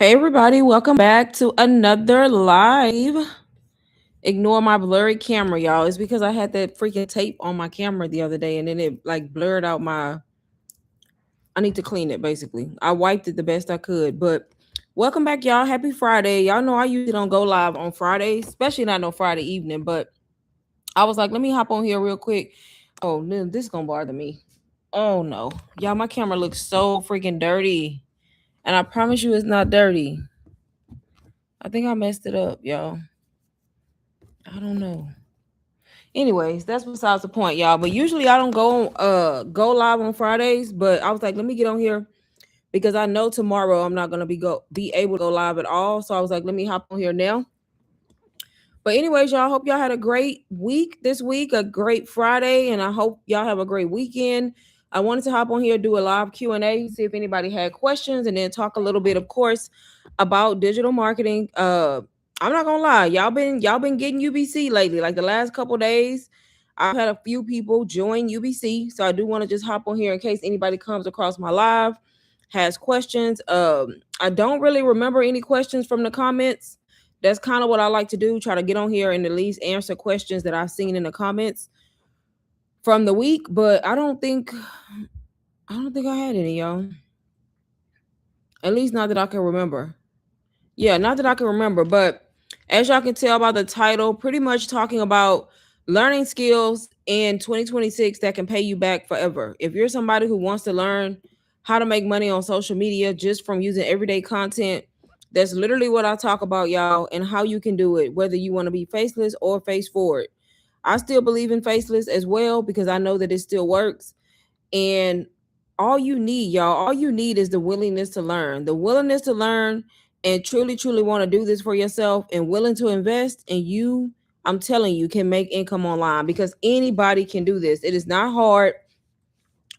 Hey everybody, welcome back to another live. Ignore my blurry camera, y'all. It's because I had that freaking tape on my camera the other day and then it like blurred out my I need to clean it basically. I wiped it the best I could, but welcome back y'all. Happy Friday. Y'all know I usually don't go live on Fridays, especially not on Friday evening, but I was like, let me hop on here real quick. Oh, this is going to bother me. Oh no. Y'all, my camera looks so freaking dirty. And I promise you it's not dirty. I think I messed it up, y'all. I don't know. Anyways, that's besides the point, y'all. But usually I don't go live on Fridays, but I was like, let me get on here because I know tomorrow I'm not gonna be able to go live at all. So I was like, let me hop on here now. But anyways, y'all, hope y'all had a great week this week, a great Friday, and I hope y'all have a great weekend. I wanted to hop on here, do a live Q&A, see if anybody had questions, and then talk a little bit, of course, about digital marketing. I'm not gonna lie, y'all been getting UBC lately, like the last couple days. I've had a few people join UBC, so I do want to just hop on here in case anybody comes across my live, has questions. I don't really remember any questions from the comments. That's kind of what I like to do, try to get on here and at least answer questions that I've seen in the comments from the week, but I don't think I had any, y'all. At least not that I can remember. Yeah, not that I can remember, but as y'all can tell by the title, pretty much talking about learning skills in 2026 that can pay you back forever. If you're somebody who wants to learn how to make money on social media just from using everyday content, that's literally what I talk about, y'all, and how you can do it, whether you want to be faceless or face forward. I still believe in faceless as well because I know that it still works. And all you need, y'all, all you need is the willingness to learn, and truly, truly want to do this for yourself and willing to invest. And I'm telling you, can make income online because anybody can do this. It is not hard.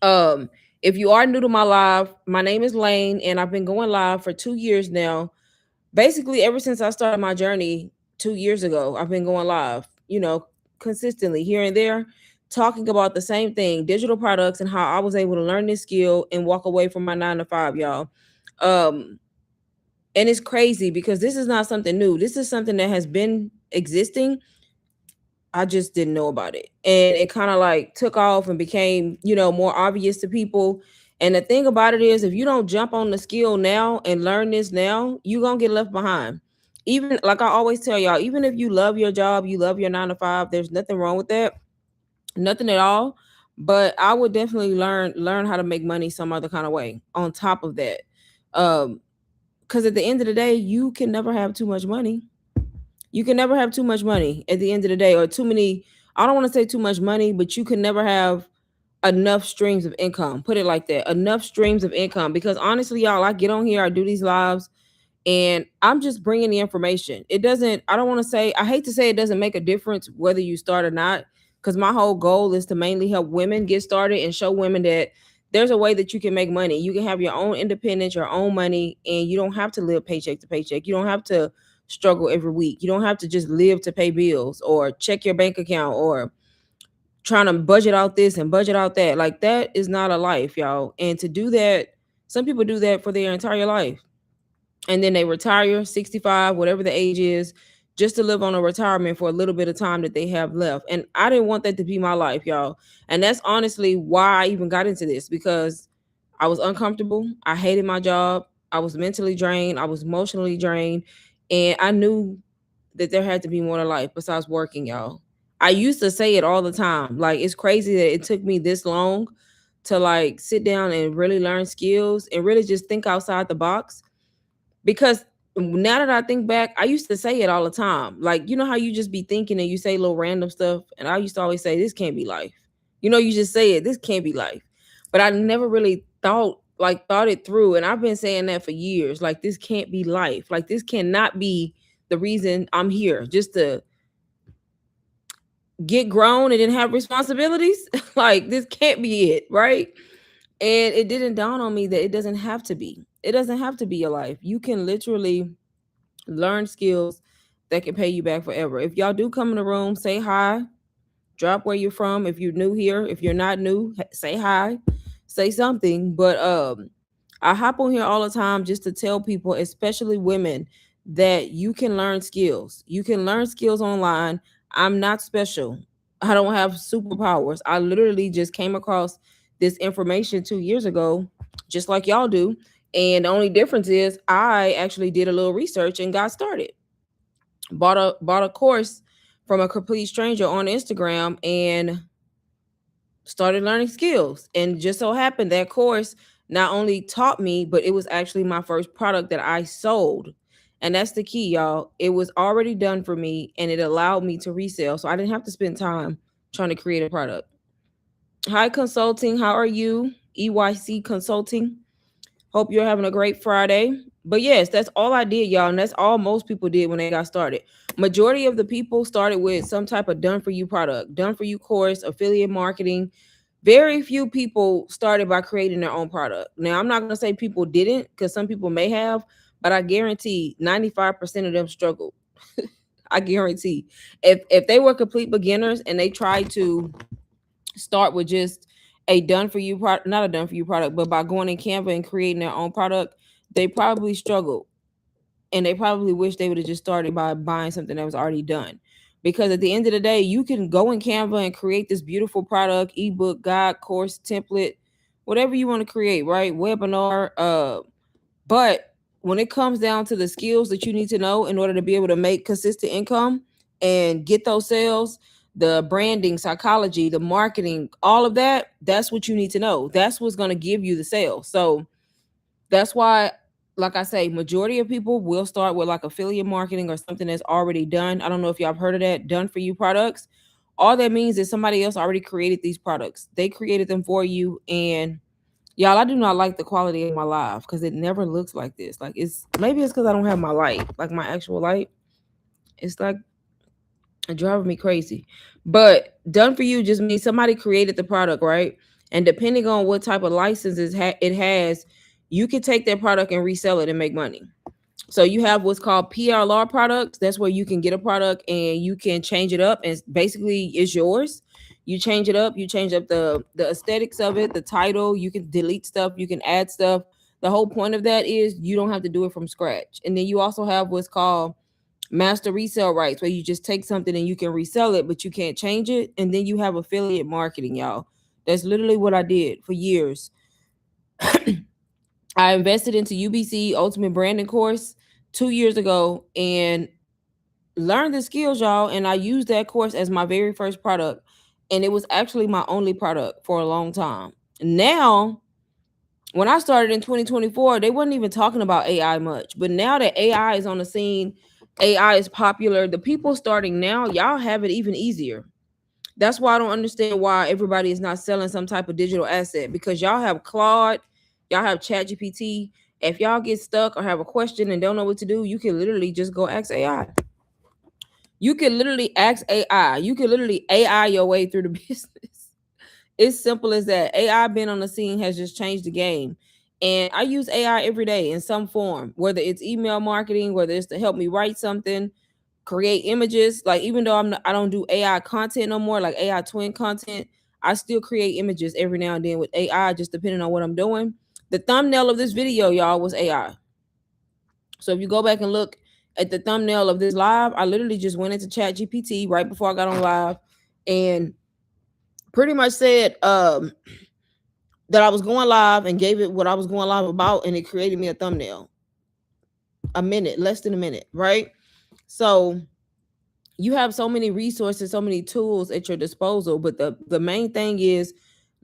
Um, if you are new to my live, my name is Lane, and I've been going live for 2 years now. Basically, ever since I started my journey 2 years ago, I've been going live, consistently here and there, talking about the same thing, digital products, and how I was able to learn this skill and walk away from my 9 to 5, y'all. Um, and it's crazy because this is not something new. This is something that has been existing. I just didn't know about it. And it kind of like took off and became, more obvious to people. And the thing about it is, if you don't jump on the skill now and learn this now, you're going to get left behind. Even like I always tell y'all, even if you love your job, you love your 9 to 5, there's nothing wrong with that. Nothing at all. But I would definitely learn how to make money some other kind of way on top of that. Because at the end of the day, you can never have too much money. You can never have too much money at the end of the day, or too many. I don't want to say too much money, but you can never have enough streams of income. Put it like that, enough streams of income. Because honestly, y'all, I get on here, I do these lives, and I'm just bringing the information. It doesn't. I don't want to say. I hate to say it doesn't make a difference whether you start or not. Because my whole goal is to mainly help women get started and show women that there's a way that you can make money. You can have your own independence, your own money, and you don't have to live paycheck to paycheck. You don't have to struggle every week. You don't have to just live to pay bills or check your bank account or trying to budget out this and budget out that. Like that is not a life, y'all. And to do that, some people do that for their entire life. And then they retire 65, whatever the age is, just to live on a retirement for a little bit of time that they have left. And I didn't want that to be my life, y'all. And that's honestly why I even got into this, because I was uncomfortable. I hated my job. I was mentally drained. I was emotionally drained. And I knew that there had to be more to life besides working, y'all. I used to say it all the time. Like, it's crazy that it took me this long to like sit down and really learn skills and really just think outside the box. Because now that I think back, I used to say it all the time. Like, you know how you just be thinking and you say little random stuff? And I used to always say, this can't be life. You just say it, this can't be life. But I never really thought it through. And I've been saying that for years. Like, this can't be life. Like, this cannot be the reason I'm here. Just to get grown and then have responsibilities. Like, this can't be it, right? And it didn't dawn on me that it doesn't have to be. It doesn't have to be your life. You can literally learn skills that can pay you back forever. If y'all do come in the room, say hi, drop where you're from. If you're new here, if you're not new, say hi, say something. But I hop on here all the time just to tell people, especially women, that you can learn skills. You can learn skills online. I'm not special. I don't have superpowers. I literally just came across this information 2 years ago, just like y'all do. And the only difference is I actually did a little research and got started. Bought a course from a complete stranger on Instagram and started learning skills. And just so happened that course not only taught me, but it was actually my first product that I sold. And that's the key, y'all. It was already done for me and it allowed me to resell. So I didn't have to spend time trying to create a product. Hi, Consulting. How are you? EYC Consulting. Hope you're having a great Friday. But yes, that's all I did, y'all. And that's all most people did when they got started. Majority of the people started with some type of done for you product, done for you course, affiliate marketing. Very few people started by creating their own product. Now, I'm not going to say people didn't, because some people may have, but I guarantee 95% of them struggled. I guarantee. If they were complete beginners and they tried to start with just a done for you product, not a done for you product, but by going in Canva and creating their own product, they probably struggled. And they probably wish they would have just started by buying something that was already done. Because at the end of the day, you can go in Canva and create this beautiful product, ebook, guide, course, template, whatever you want to create, right? Webinar. But when it comes down to the skills that you need to know in order to be able to make consistent income and get those sales, the branding, psychology, the marketing, all of that, that's what you need to know. That's what's going to give you the sales. So that's why, like I say, majority of people will start with like affiliate marketing or something that's already done. I don't know if y'all have heard of that, done for you products. All that means is somebody else already created these products. They created them for you. And y'all, I do not like the quality of my live because it never looks like this. Like it's maybe it's because I don't have my light, like my actual light. It's like driving me crazy. But done for you just means somebody created the product, right? And depending on what type of licenses it has, you can take that product and resell it and make money. So you have what's called PLR products. That's where you can get a product and you can change it up, and basically it's yours. You change it up, you change up the aesthetics of it, the title, you can delete stuff, you can add stuff. The whole point of that is you don't have to do it from scratch. And then you also have what's called master resale rights, where you just take something and you can resell it, but you can't change it. And then you have affiliate marketing, y'all. That's literally what I did for years. I invested into UBC Ultimate Branding course 2 years ago and learned the skills, y'all. And I used that course as my very first product. And it was actually my only product for a long time. Now, when I started in 2024, they wasn't even talking about AI much. But now that AI is on the scene, AI is popular, the people starting now, y'all have it even easier. That's why I don't understand why everybody is not selling some type of digital asset, because y'all have Claude, y'all have ChatGPT. If y'all get stuck or have a question and don't know what to do, you can literally just go ask AI. You can literally ask AI. You can literally AI your way through the business. It's simple as that. AI being on the scene has just changed the game. And I use AI every day in some form, whether it's email marketing, whether it's to help me write something, create images. Like even though I don't do AI content no more, like AI twin content, I still create images every now and then with AI, just depending on what I'm doing. The thumbnail of this video, y'all, was AI. So if you go back and look at the thumbnail of this live, I literally just went into Chat GPT right before I got on live and pretty much said that I was going live and gave it what I was going live about, and it created me a thumbnail. A minute, less than a minute, right? So you have so many resources, so many tools at your disposal, but the main thing is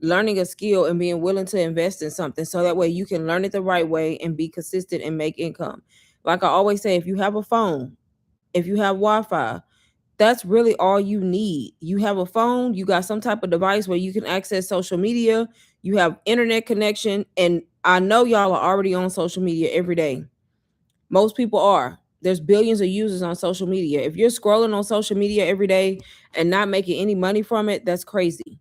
learning a skill and being willing to invest in something so that way you can learn it the right way and be consistent and make income. Like I always say, if you have a phone, if you have Wi-Fi, that's really all you need. You have a phone, you got some type of device where you can access social media, you have internet connection, and I know y'all are already on social media every day. Most people are. There's billions of users on social media. If you're scrolling on social media every day and not making any money from it, that's crazy.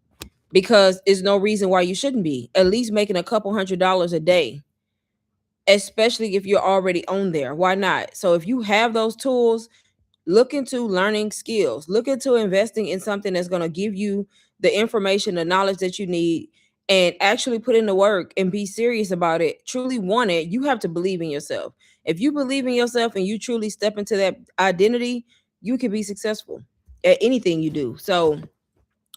Because there's no reason why you shouldn't be. At least making a couple $100s a day, especially if you're already on there. Why not? So if you have those tools, look into learning skills. Look into investing in something that's going to give you the information, the knowledge that you need. and actually put in the work and be serious about it, truly want it, you have to believe in yourself. If you believe in yourself and you truly step into that identity, you can be successful at anything you do. So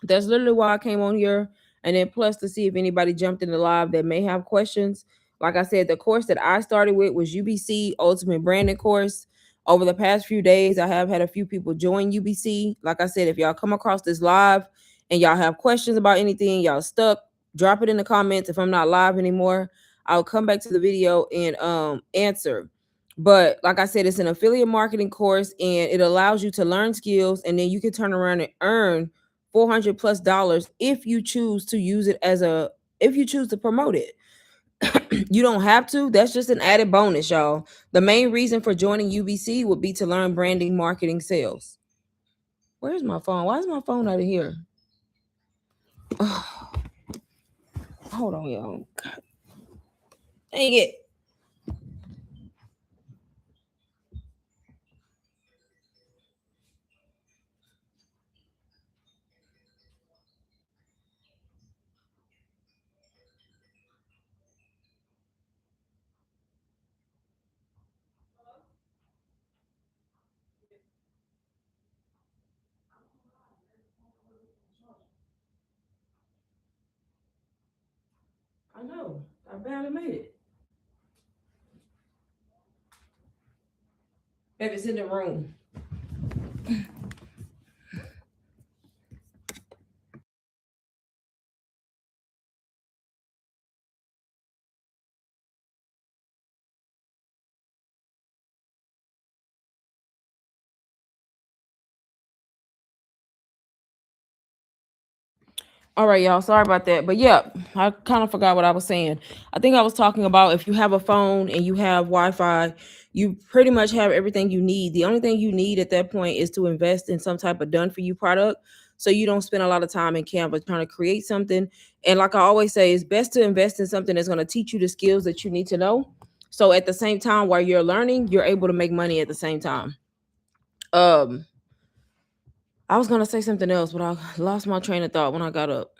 that's literally why I came on here. And then plus to see if anybody jumped in the live that may have questions. Like I said, the course that I started with was UBC Ultimate Branding course. Over the past few days, I have had a few people join UBC. Like I said, if y'all come across this live and y'all have questions about anything, y'all stuck, drop it in the comments. If I'm not live anymore, I'll come back to the video and answer. But like I said, it's an affiliate marketing course and it allows you to learn skills, and then you can turn around and earn $400+ if you choose to use it as a, if you choose to promote it. You don't have to. That's just an added bonus, y'all. The main reason for joining UBC would be to learn branding, marketing, sales. Where's my phone? Why is my phone out of here? Hold on, y'all. God. Dang it. I know. I barely made it. Maybe it's in the room. All right, y'all. Sorry about that. But yeah, I kind of forgot what I was saying. I think I was talking about if you have a phone and you have Wi-Fi, you pretty much have everything you need. The only thing you need at that point is to invest in some type of done for you product, so you don't spend a lot of time in Canva trying to create something. And like I always say, it's best to invest in something that's going to teach you the skills that you need to know. So at the same time, while you're learning, you're able to make money at the same time. Um, I was gonna say something else, but I lost my train of thought when I got up.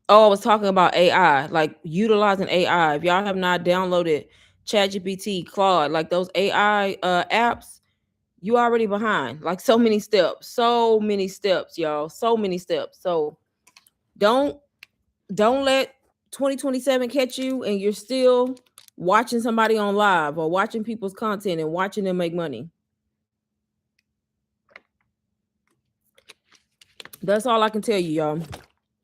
Oh, I was talking about AI, like utilizing AI. If y'all have not downloaded ChatGPT, Claude, like those AI apps, you already behind. Like so many steps, y'all, so many steps. So don't don't let 2027 catch you, and you're still watching somebody on live or watching people's content and watching them make money. That's all I can tell you, y'all.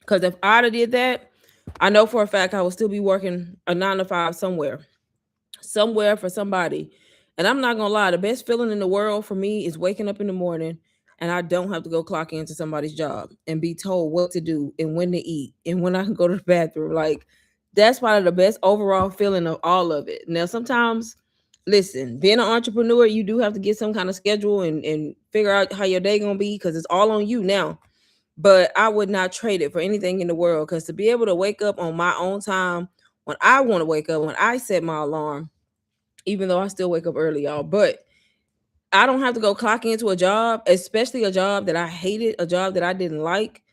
Because if I'd have did that, I know for a fact I would still be working a 9 to 5 somewhere for somebody. And I'm not gonna lie, the best feeling in the world for me is waking up in the morning and I don't have to go clock into somebody's job and be told what to do and when to eat and when I can go to the bathroom. Like that's probably the best overall feeling of all of it. Now, sometimes, listen, being an entrepreneur, you do have to get some kind of schedule and figure out how your day gonna be because it's all on you now. But I would not trade it for anything in the world, because to be able to wake up on my own time when I want to wake up, when I set my alarm, even though I still wake up early, y'all, but I don't have to go clock into a job, especially a job that I hated, a job that I didn't like.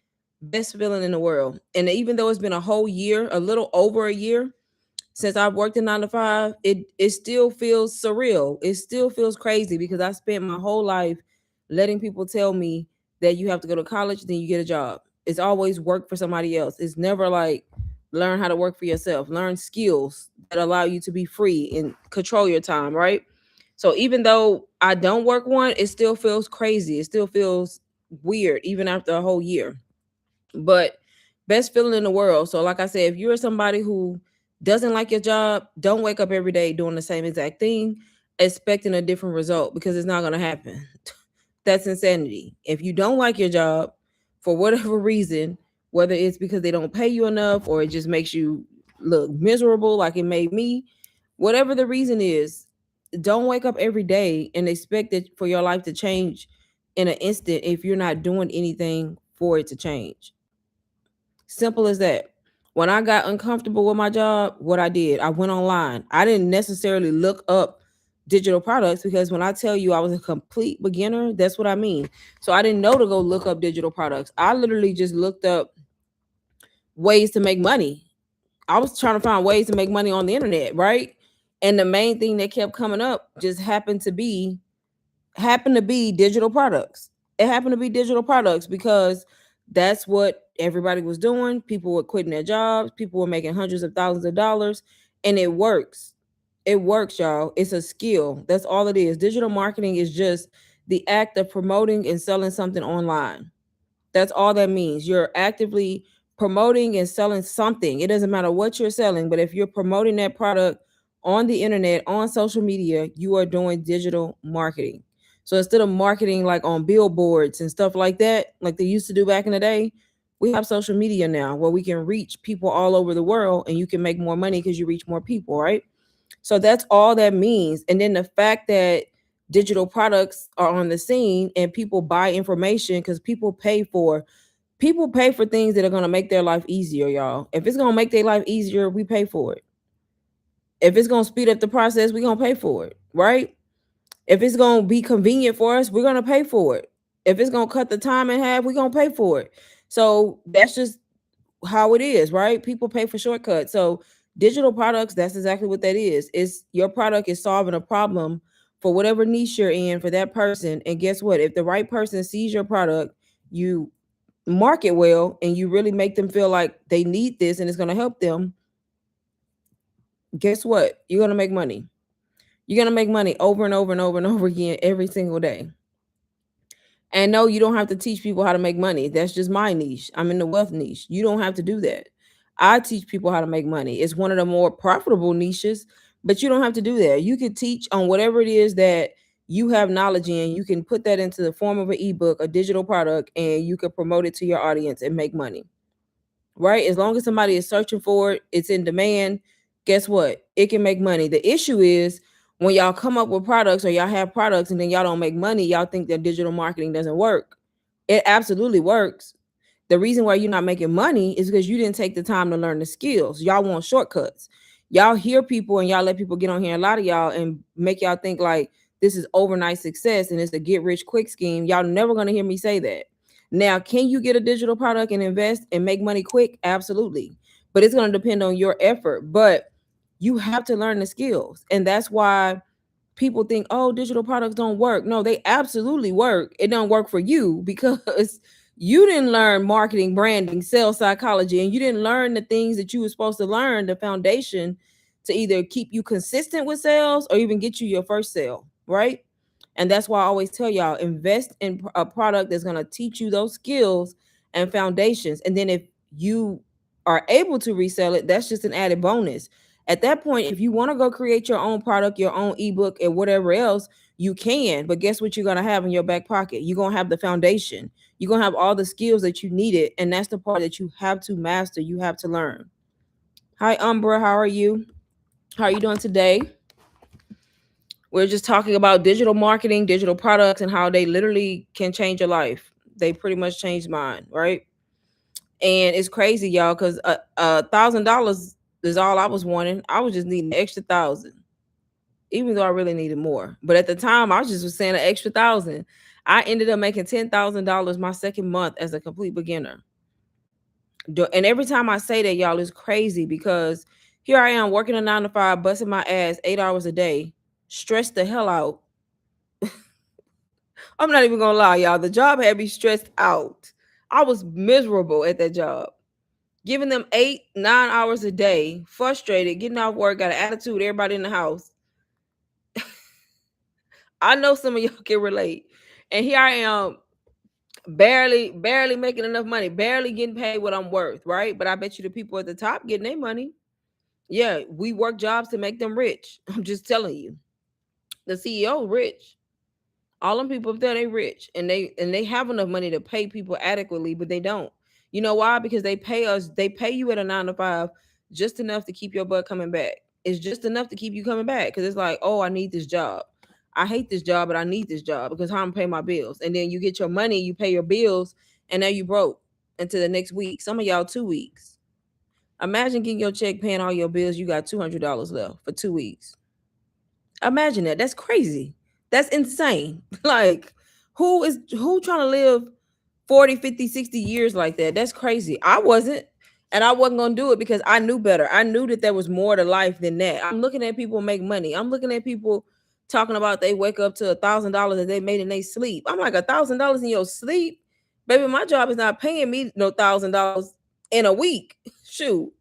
Best feeling in the world. And even though it's been a whole year, a little over a year since I've worked in 9 to 5, it still feels surreal. It still feels crazy because I spent my whole life letting people tell me that you have to go to college, then you get a job. It's always work for somebody else. It's never like learn how to work for yourself, learn skills that allow you to be free and control your time, right? So even though I don't work one, it still feels crazy. It still feels weird, even after a whole year. But best feeling in the world. So, like I said, if you're somebody who doesn't like your job, don't wake up every day doing the same exact thing, expecting a different result, because it's not going to happen. That's insanity. If you don't like your job for whatever reason, whether it's because they don't pay you enough or it just makes you look miserable like it made me, whatever the reason is, don't wake up every day and expect it for your life to change in an instant if you're not doing anything for it to change. Simple as that. When I got uncomfortable with my job, what I did, I went online. I didn't necessarily look up digital products, because when I tell you I was a complete beginner, that's what I mean. So I didn't know to go look up digital products. I literally just looked up ways to make money. I was trying to find ways to make money on the internet, right? And the main thing that kept coming up just happened to be digital products. It happened to be digital products because that's what everybody was doing. People were quitting their jobs, people were making hundreds of thousands of dollars, and it works. It works, y'all. It's a skill. That's all it is. Digital marketing is just the act of promoting and selling something online. That's all that means. You're actively promoting and selling something. It doesn't matter what you're selling, but if you're promoting that product on the internet, on social media, you are doing digital marketing. So instead of marketing like on billboards and stuff like that, like they used to do back in the day, we have social media now where we can reach people all over the world and you can make more money because you reach more people, right? So that's all that means. And then the fact that digital products are on the scene and people buy information because people pay for things that are going to make their life easier, y'all. If it's going to make their life easier, we pay for it. If it's going to speed up the process, we're going to pay for it, right? If it's going to be convenient for us, we're going to pay for it. If it's going to cut the time in half, we're going to pay for it. So that's just how it is, right? People pay for shortcuts. So digital products, that's exactly what that is. It's your product is solving a problem for whatever niche you're in for that person. And guess what? If the right person sees your product, you market well and you really make them feel like they need this and it's going to help them, guess what? You're going to make money. You're going to make money over and over and over and over again every single day. And no, you don't have to teach people how to make money. That's just my niche. I'm in the wealth niche. You don't have to do that. I teach people how to make money. It's one of the more profitable niches, but you don't have to do that. You can teach on whatever it is that you have knowledge in. You can put that into the form of an ebook, a digital product, and you can promote it to your audience and make money. Right? As long as somebody is searching for it, it's in demand. Guess what? It can make money. The issue is when y'all come up with products or y'all have products and then y'all don't make money, y'all think that digital marketing doesn't work. It absolutely works. The reason why you're not making money is because you didn't take the time to learn the skills. Y'all want shortcuts. Y'all hear people and y'all let people get on here, a lot of y'all, and make y'all think like this is overnight success and it's a get rich quick scheme. Y'all never gonna hear me say that. Now, can you get a digital product and invest and make money quick? Absolutely. But it's going to depend on your effort. But you have to learn the skills. And that's why people think, oh, digital products don't work. No, they absolutely work. It don't work for you because you didn't learn marketing, branding, sales psychology, and you didn't learn the things that you were supposed to learn, the foundation to either keep you consistent with sales or even get you your first sale, right? And that's why I always tell y'all invest in a product that's going to teach you those skills and foundations. And then if you are able to resell it, that's just an added bonus. At that point, if you want to go create your own product, your own ebook, and whatever else, you can. But guess what you're going to have in your back pocket? You're going to have the foundation. You're going to have all the skills that you needed. And that's the part that you have to master. You have to learn. Hi, Umbra. How are you? How are you doing today? We're just talking about digital marketing, digital products, and how they literally can change your life. They pretty much changed mine, right? And it's crazy, y'all, because $1,000 is all I was wanting. I was just needing an extra thousand, even though I really needed more. But at the time, I was saying an extra thousand. I ended up making $10,000 my second month as a complete beginner. And every time I say that, y'all, it's crazy because here I am working a 9 to 5, busting my ass 8 hours a day, stressed the hell out. I'm not even gonna lie, y'all. The job had me stressed out. I was miserable at that job. Giving them 8, 9 hours a day, frustrated, getting off work, got an attitude, everybody in the house. I know some of y'all can relate. And here I am, barely making enough money, barely getting paid what I'm worth, right? But I bet you the people at the top getting their money. Yeah, we work jobs to make them rich. I'm just telling you. The CEO rich. All them people up there, they rich and they have enough money to pay people adequately, but they don't. You know why? Because they pay you at a 9 to 5 just enough to keep your butt coming back. It's just enough to keep you coming back because it's like, oh, I need this job. I hate this job, but I need this job because how I'm pay my bills. And then you get your money, you pay your bills, and now you broke into the next week. Some of y'all 2 weeks. Imagine getting your check, paying all your bills, you got $200 left for 2 weeks. Imagine that. That's crazy. That's insane. Like, who trying to live 40, 50, 60 years like that? That's crazy. I wasn't. And I wasn't gonna do it because I knew better. I knew that there was more to life than that. I'm looking at people make money. I'm looking at people talking about they wake up to $1,000 that they made in their sleep. I'm like, $1,000 in your sleep, baby. My job is not paying me no $1,000 in a week. Shoot.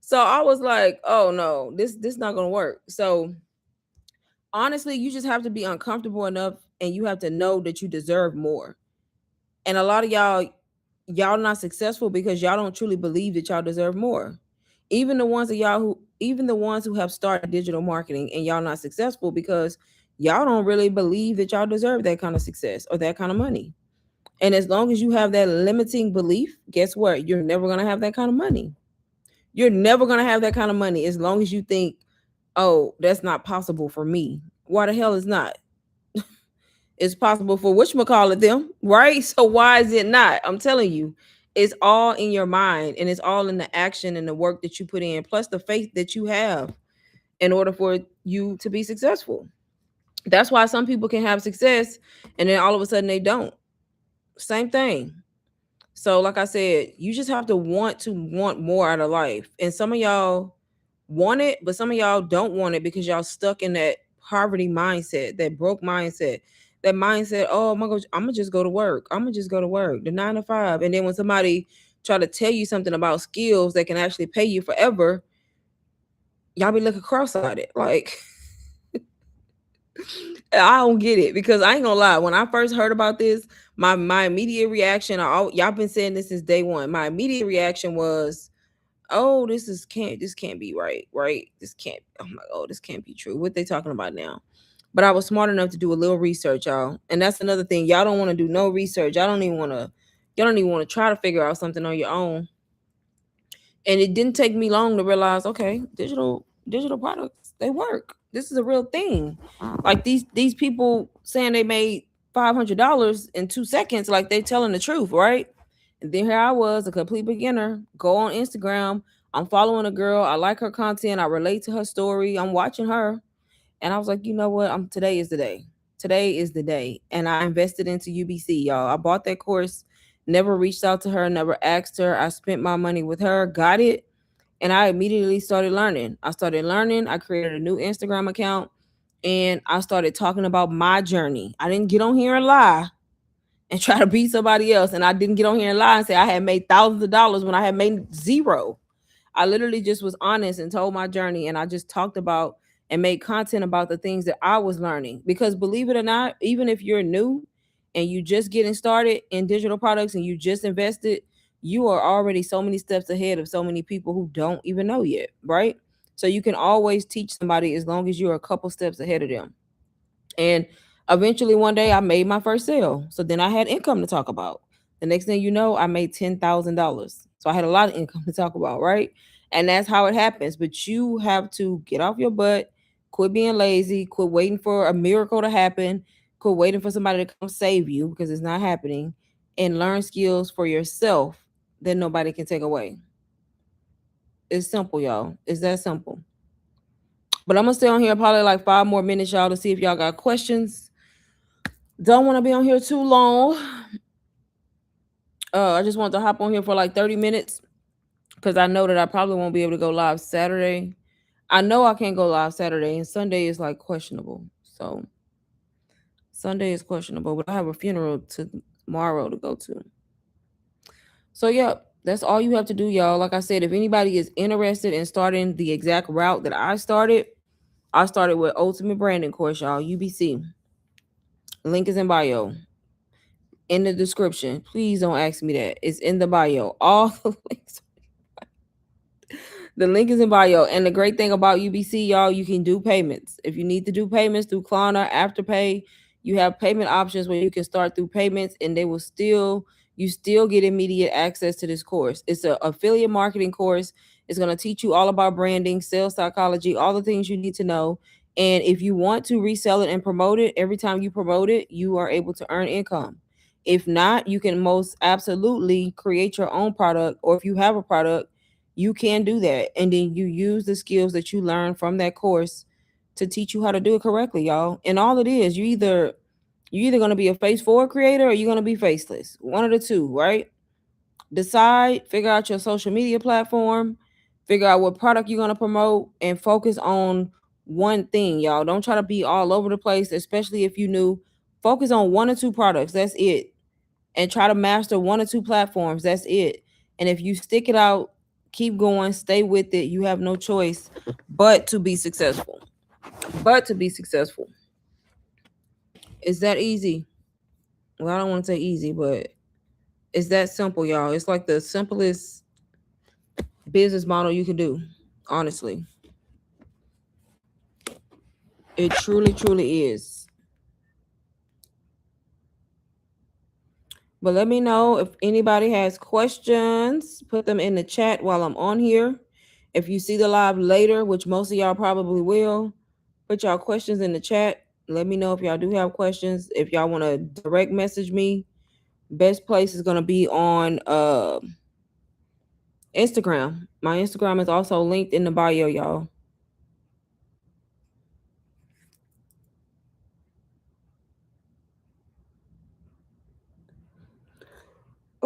So I was like, oh no, this not gonna work. So honestly, you just have to be uncomfortable enough, and you have to know that you deserve more. And a lot of y'all not successful because y'all don't truly believe that y'all deserve more. Even the ones who have started digital marketing, and y'all not successful because y'all don't really believe that y'all deserve that kind of success or that kind of money. And as long as you have that limiting belief, guess what? You're never going to have that kind of money. You're never going to have that kind of money as long as you think, oh, that's not possible for me. Why the hell is not? It's possible for whatchamacallit them, right? So why is it not? I'm telling you, it's all in your mind, and it's all in the action and the work that you put in, plus the faith that you have in order for you to be successful. That's why some people can have success and then all of a sudden they don't. Same thing. So, like I said, you just have to want more out of life. And some of y'all want it, but some of y'all don't want it because y'all stuck in that poverty mindset, that broke mindset, that mindset, oh, I'm gonna just go to work. I'm gonna just go to work, the 9 to 5. And then when somebody try to tell you something about skills that can actually pay you forever, y'all be looking cross-eyed. Like, I don't get it, because I ain't gonna lie. When I first heard about this, my immediate reaction, y'all been saying this since day one. My immediate reaction was, oh, this can't be right, right? This can't. I'm like, oh, this can't be true. What they talking about now? But I was smart enough to do a little research, y'all. And that's another thing. Y'all don't want to do no research. Y'all don't even want to try to figure out something on your own. And it didn't take me long to realize, okay, digital products, they work. This is a real thing. Like these people saying they made $500 in 2 seconds, like they telling the truth, right? And then here I was, a complete beginner. Go on Instagram. I'm following a girl. I like her content. I relate to her story. I'm watching her. And I was like, you know what? Today is the day. Today is the day. And I invested into UBC, y'all. I bought that course, never reached out to her, never asked her. I spent my money with her, got it, and I immediately started learning. I created a new Instagram account, and I started talking about my journey. I didn't get on here and lie and try to beat somebody else. And I didn't get on here and lie and say I had made thousands of dollars when I had made zero. I literally just was honest and told my journey, and I just talked about and made content about the things that I was learning. Because believe it or not, even if you're new and you just getting started in digital products and you just invested, you are already so many steps ahead of so many people who don't even know yet, right? So you can always teach somebody as long as you're a couple steps ahead of them. And eventually one day I made my first sale. So then I had income to talk about. The next thing you know, I made $10,000. So I had a lot of income to talk about, right? And that's how it happens. But you have to get off your butt, quit being lazy, quit waiting for a miracle to happen, quit waiting for somebody to come save you because it's not happening, and learn skills for yourself that nobody can take away. It's simple, y'all. It's that simple. But I'm gonna stay on here probably like 5 more minutes, y'all, to see if y'all got questions. Don't want to be on here too long. I just want to hop on here for like 30 minutes because I know that I probably won't be able to go live Saturday. I know I can't go live Saturday, and Sunday is like questionable. So Sunday is questionable, but I have a funeral tomorrow to go to. So yeah, that's all you have to do, y'all. Like I said, if anybody is interested in starting the exact route that I started with Ultimate Branding Course, y'all, UBC. Link is in bio. In the description. Please don't ask me that. It's in the bio. All the links. The link is in bio. And the great thing about UBC, y'all, you can do payments. If you need to do payments through Klarna, Afterpay, you have payment options where you can start through payments, and you still get immediate access to this course. It's an affiliate marketing course. It's going to teach you all about branding, sales psychology, all the things you need to know. And if you want to resell it and promote it, every time you promote it, you are able to earn income. If not, you can most absolutely create your own product, or if you have a product, you can do that. And then you use the skills that you learn from that course to teach you how to do it correctly, y'all. And all it is, you're either going to be a face forward creator or you're going to be faceless. One of the two, right? Decide, figure out your social media platform, figure out what product you're going to promote, and focus on one thing, y'all. Don't try to be all over the place, especially if you new. Focus on one or two products. That's it. And try to master one or two platforms. That's it. And if you stick it out, keep going, stay with it. You have no choice but to be successful. But to be successful. Is that easy? Well, I don't want to say easy, but it's that simple, y'all. It's like the simplest business model you could do, honestly. It truly, truly is. But let me know if anybody has questions. Put them in the chat while I'm on here. If you see the live later, which most of y'all probably will, put y'all questions in the chat. Let me know if y'all do have questions. If y'all want to direct message me, best place is going to be on Instagram. My Instagram is also linked in the bio, y'all.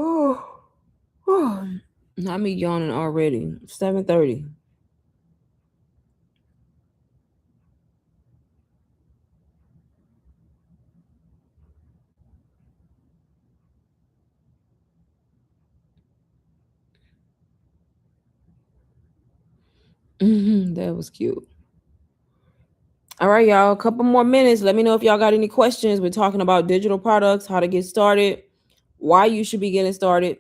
Oh, oh. Not me yawning already. 7:30. That was cute. All right, y'all. A couple more minutes. Let me know if y'all got any questions. We're talking about digital products, how to get started, why you should be getting started,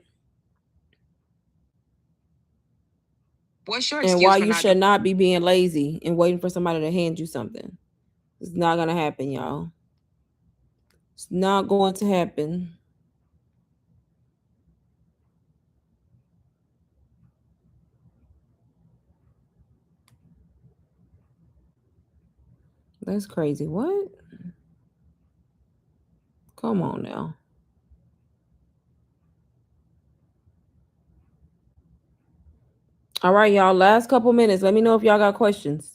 What's your and excuse why for you not should not be being lazy and waiting for somebody to hand you something. It's not gonna happen, y'all. It's not going to happen. That's crazy. What? Come on now. All right, y'all. Last couple minutes. Let me know if y'all got questions.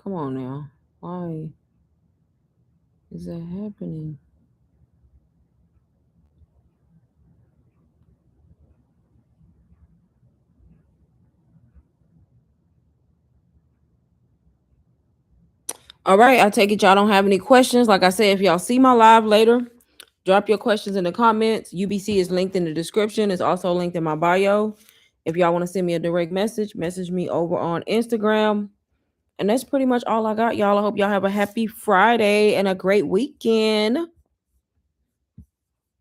Come on now. Why is that happening? All right, I take it y'all don't have any questions. Like I said, if y'all see my live later, drop your questions in the comments. UBC is linked in the description. It's also linked in my bio. If y'all want to send me a direct message, message me over on Instagram. And that's pretty much all I got, y'all. I hope y'all have a happy Friday and a great weekend.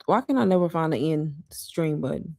Why can I never find the end stream button?